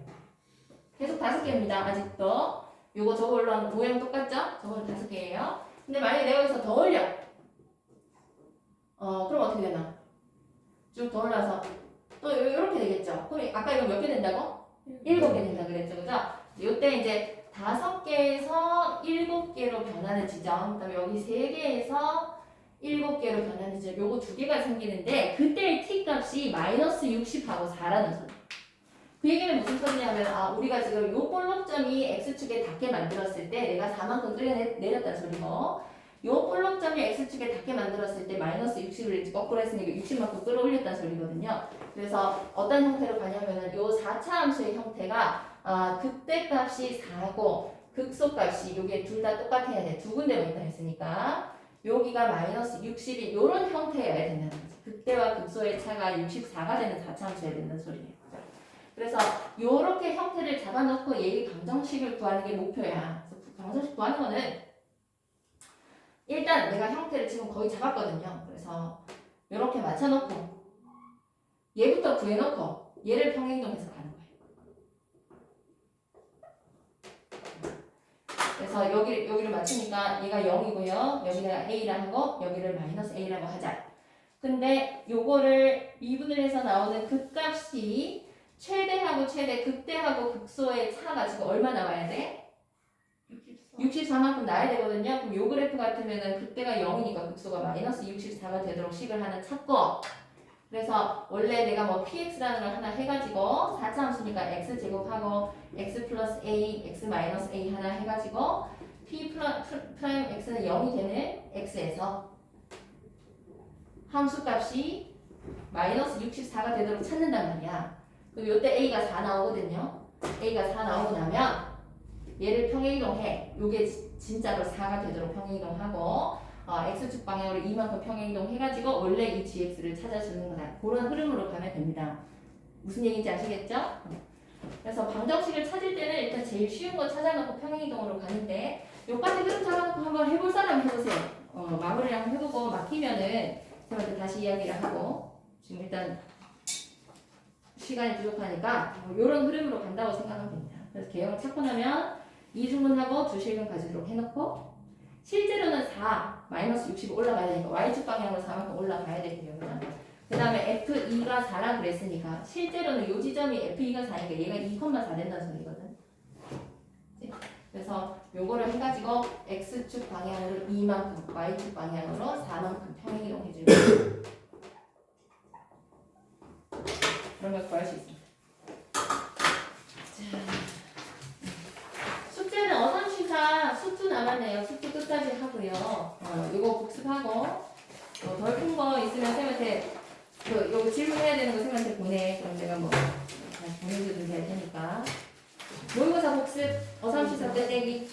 계속 5개입니다. 아직도. 요거 저거 올라온 모양 똑같죠? 저거는 5개예요. 근데 만약에 내가 여기서 더 올려. 그럼 어떻게 되나? 쭉 더 올라서 또 이렇게 되겠죠? 그럼 아까 이거 몇 개 된다고? 7개 된다 그랬죠? 그죠? 요때 이제 5개에서 7개로 변하는 지점, 그 다음에 여기 3개에서 7개로 변하는 지점, 요거 2개가 생기는데 그때의 t-값이 마이너스 60하고 4라는 소리. 그 얘기는 무슨 소리냐면 우리가 지금 요 볼록점이 x축에 닿게 만들었을 때 내가 4만큼 끌어내렸다는 소리고, 요 볼록점이 x축에 닿게 만들었을 때 마이너스 60을 거꾸로 했으니까 60만큼 끌어올렸다는 소리거든요. 그래서 어떤 형태로 가냐면은 요 4차 함수의 형태가 그때 값이 4고 극소값이 요게 둘 다 똑같아야 돼. 두 군데만 있다 했으니까 여기가 마이너스 60이 요런 형태여야 된다는 거지. 그때와 극소의 차가 64가 되는 4차 함수여야 된다는 소리예요. 그래서 요렇게 형태를 잡아놓고 얘의 방정식을 구하는 게 목표야. 그래서 방정식 구하는 거는 일단 내가 형태를 지금 거의 잡았거든요. 그래서 요렇게 맞춰놓고 얘부터 구해놓고 얘를 평행이동해서 가는 거예요. 그래서 여기를 맞추니까 얘가 0이고요. 여기가 A라 하고 여기를 마이너스 A라고 하자. 근데 요거를 미분을 해서 나오는 극값이 최대하고 극대하고 극소의 차가 지금 얼마 나와야 돼? 64. 64만큼 나야 되거든요. 그럼 요 그래프 같으면은 그때가 0이니까 극소가 마이너스 64가 되도록 식을 하나 찾고, 그래서 원래 내가 뭐 px라는 걸 하나 해가지고 4차 함수니까 x 제곱하고 x 플러스 a, x 마이너스 a 하나 해가지고 p 프라임 x는 0이 되는 x에서 함수 값이 마이너스 64가 되도록 찾는단 말이야. 그럼 요때 a가 4 나오거든요. a가 4 나오고 나면 얘를 평행이동해. 요게 진짜로 4가 되도록 평행이동하고 x축 방향으로 이만큼 평행이동 해가지고 원래 이 gx를 찾아주는 거다. 그런 흐름으로 가면 됩니다. 무슨 얘기인지 아시겠죠? 그래서 방정식을 찾을 때는 일단 제일 쉬운 거 찾아놓고 평행이동으로 가는데 요까지 흐름 잡아놓고 한번 해볼 사람 해보세요. 마무리를 한번 해보고 막히면은 저한테 다시 이야기를 하고 지금 일단 시간이 부족하니까 요런 흐름으로 간다고 생각하면 됩니다. 그래서 개형을 찾고 나면 이중분하고 주실근 가지도록 해놓고 실제로는 4, 마이너스 60 올라가야 되니까 Y축 방향으로 4만큼 올라가야 되거든요. 그 다음에 F2가 4라 그랬으니까 실제로는 요 지점이 F2가 4니까 얘가 2,4 된다는 소리거든. 그래서 요거를 해가지고 X축 방향으로 2만큼, Y축 방향으로 4만큼 평행이동 해주면 그런 걸 구할 수 있습니다. 숙제는 어선시사 수투 남았네요. 수투 끝까지 하고요. 이거 복습하고 덜 큰 거 있으면 쌤한테 요거 질문해야 되는 거 쌤한테 보내. 그럼 내가 뭐 다시 보내줘도 될 테니까. 모의고사 복습 어선시사 떼떼기.